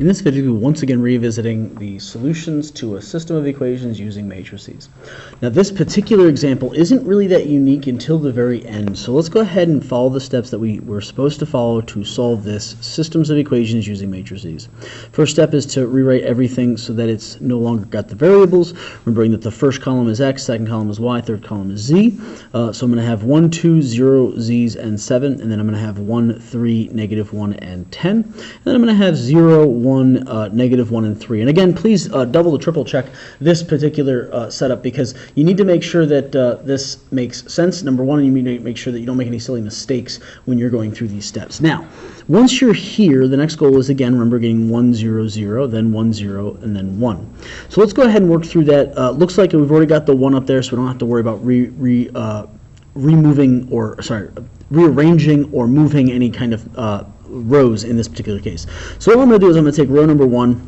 In this video, we're once again revisiting the solutions to a system of equations using matrices. Now, this particular example isn't really that unique until the very end, so let's go ahead and follow the steps that we were supposed to follow to solve this systems of equations using matrices. First step is to rewrite everything so that it's no longer got the variables, remembering that the first column is x, second column is y, third column is z. So I'm going to have 1, 2, 0, z's, and 7, and then I'm going to have 1, 3, negative 1, and 10. And then I'm going to have 0, 1, negative 1, and 3. And again, please double or triple check this particular setup, because you need to make sure that this makes sense. Number one, you need to make sure that you don't make any silly mistakes when you're going through these steps. Now, once you're here, the next goal is, again, remember, getting 1, 0, 0, then 1, 0, and then 1. So let's go ahead and work through that. Looks like we've already got the 1 up there, so we don't have to worry about rearranging or moving any kind of rows in this particular case. So what I'm going to do is I'm going to take row number 1,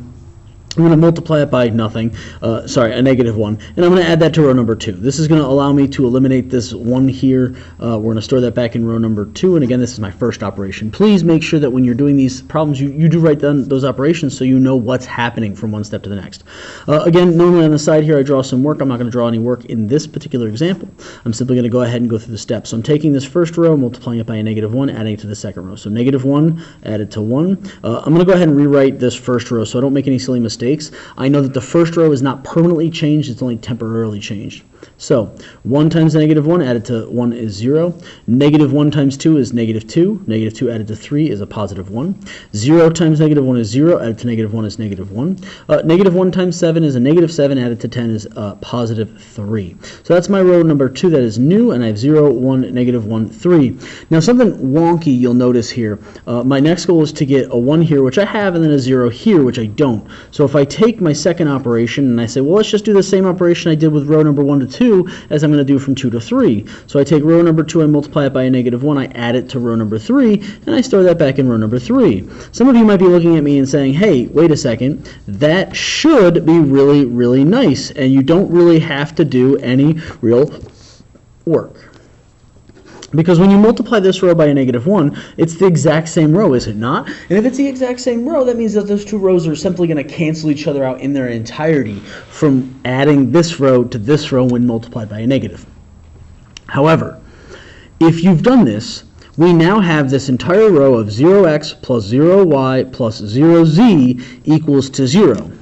I'm going to multiply it by nothing, a negative 1, and I'm going to add that to row number 2. This is going to allow me to eliminate this 1 here. We're going to store that back in row number 2, and again, this is my first operation. Please make sure that when you're doing these problems, you do write down those operations so you know what's happening from one step to the next. Again, normally on the side here I draw some work. I'm not going to draw any work in this particular example. I'm simply going to go ahead and go through the steps. So I'm taking this first row, multiplying it by a negative 1, adding it to the second row. So negative 1 added to 1. I'm going to go ahead and rewrite this first row so I don't make any silly mistakes. I know that the first row is not permanently changed, it's only temporarily changed. So 1 times negative 1 added to 1 is 0. Negative 1 times 2 is negative 2. Negative 2 added to 3 is a positive 1. 0 times negative 1 is 0. Added to negative 1 is negative 1. Negative 1 times 7 is a negative 7. Added to 10 is positive 3. So that's my row number 2 that is new, and I have 0, 1, negative 1, 3. Now something wonky you'll notice here. My next goal is to get a 1 here, which I have, and then a 0 here, which I don't. So if I take my second operation and I say, well, let's just do the same operation I did with row number 1 to 2 as I'm going to do from 2 to 3. So I take row number 2 and multiply it by a negative 1. I add it to row number 3, and I store that back in row number 3. Some of you might be looking at me and saying, hey, wait a second, that should be really, really nice, and you don't really have to do any real work. Because when you multiply this row by a negative 1, it's the exact same row, is it not? And if it's the exact same row, that means that those two rows are simply going to cancel each other out in their entirety from adding this row to this row when multiplied by a negative. However, if you've done this, we now have this entire row of 0x plus 0y plus 0z equals to 0.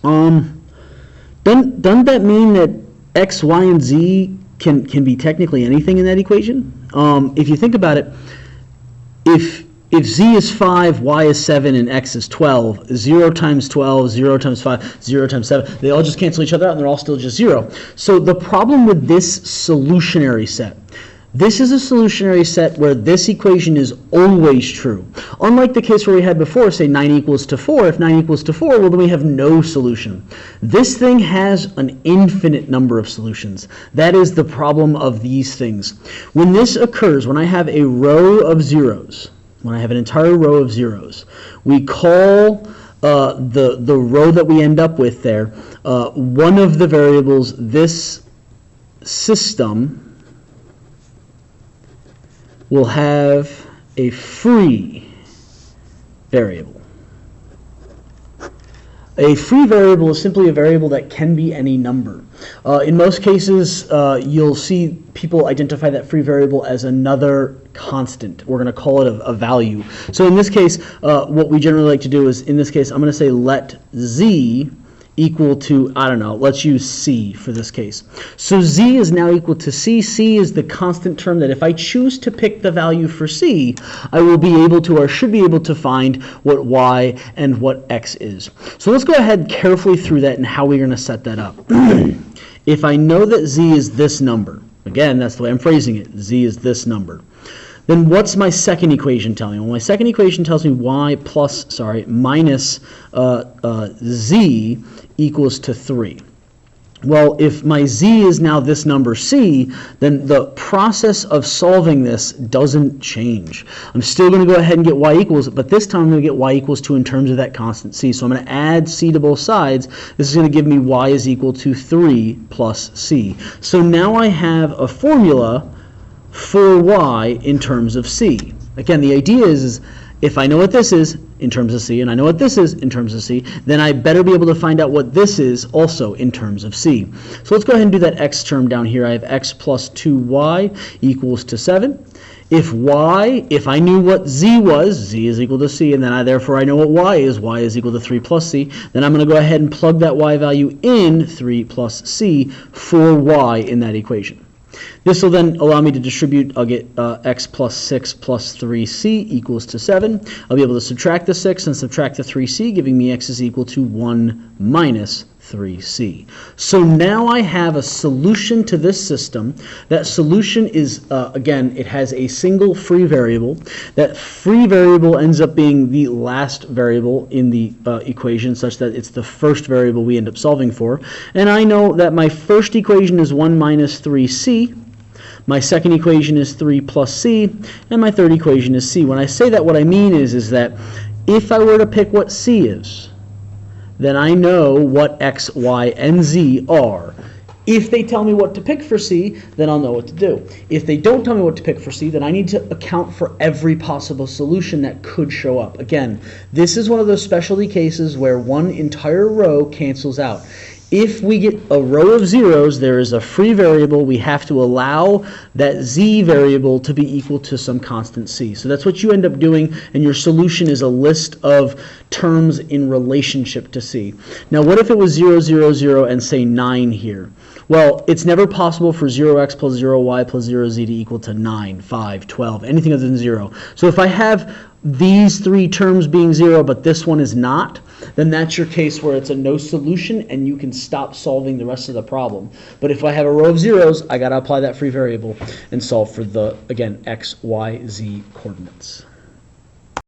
Doesn't that mean that x, y, and z can be technically anything in that equation? If you think about it, if z is 5, y is 7, and x is 12, 0 times 12, 0 times 5, 0 times 7, they all just cancel each other out and they're all still just 0. So the problem with this solutionary set, this is a solutionary set where this equation is always true. Unlike the case where we had before, say 9 equals to 4, if 9 equals to 4, well then we have no solution. This thing has an infinite number of solutions. That is the problem of these things. When this occurs, when I have a row of zeros, when I have an entire row of zeros, we call the row that we end up with there, one of the variables, this system will have a free variable. A free variable is simply a variable that can be any number. In most cases, you'll see people identify that free variable as another constant. We're going to call it a value. So in this case, what we generally like to do is, in this case, I'm going to say let z equal to, I don't know, let's use c for this case. So z is now equal to c. C is the constant term that if I choose to pick the value for c, I will be able to, or should be able to, find what y and what x is. So let's go ahead carefully through that and how we're going to set that up. If I know that z is this number, again, that's the way I'm phrasing it, z is this number, then what's my second equation telling me? Well, my second equation tells me minus z equals to 3. Well, if my z is now this number c, then the process of solving this doesn't change. I'm still going to go ahead and get y equals, but this time I'm going to get y equals to in terms of that constant c. So I'm going to add c to both sides. This is going to give me y is equal to 3 plus c. So now I have a formula for y in terms of c. Again, the idea is if I know what this is in terms of C, and I know what this is in terms of C, then I better be able to find out what this is also in terms of C. So let's go ahead and do that x term down here. I have x plus 2y equals to 7. If I knew what z was, z is equal to c, and then therefore I know what y is equal to 3 plus c, then I'm going to go ahead and plug that y value in 3 plus c for y in that equation. This will then allow me to distribute. I'll get x plus 6 plus 3c equals to 7. I'll be able to subtract the 6 and subtract the 3c, giving me x is equal to 1 minus 3c. So now I have a solution to this system. That solution is, again, it has a single free variable. That free variable ends up being the last variable in the equation, such that it's the first variable we end up solving for. And I know that my first equation is 1 minus 3c. My second equation is 3 plus c, and my third equation is c. When I say that, what I mean is that if I were to pick what c is, then I know what x, y, and z are. If they tell me what to pick for c, then I'll know what to do. If they don't tell me what to pick for c, then I need to account for every possible solution that could show up. Again, this is one of those specialty cases where one entire row cancels out. If we get a row of zeros, there is a free variable. We have to allow that z variable to be equal to some constant c. So that's what you end up doing, and your solution is a list of terms in relationship to c. Now, what if it was 0, 0, 0, and say 9 here? Well, it's never possible for 0x plus 0y plus 0z to equal to 9, 5, 12, anything other than 0. So if I have these three terms being 0, but this one is not, then that's your case where it's a no solution and you can stop solving the rest of the problem. But if I have a row of zeros, I got to apply that free variable and solve for the, again, x, y, z coordinates.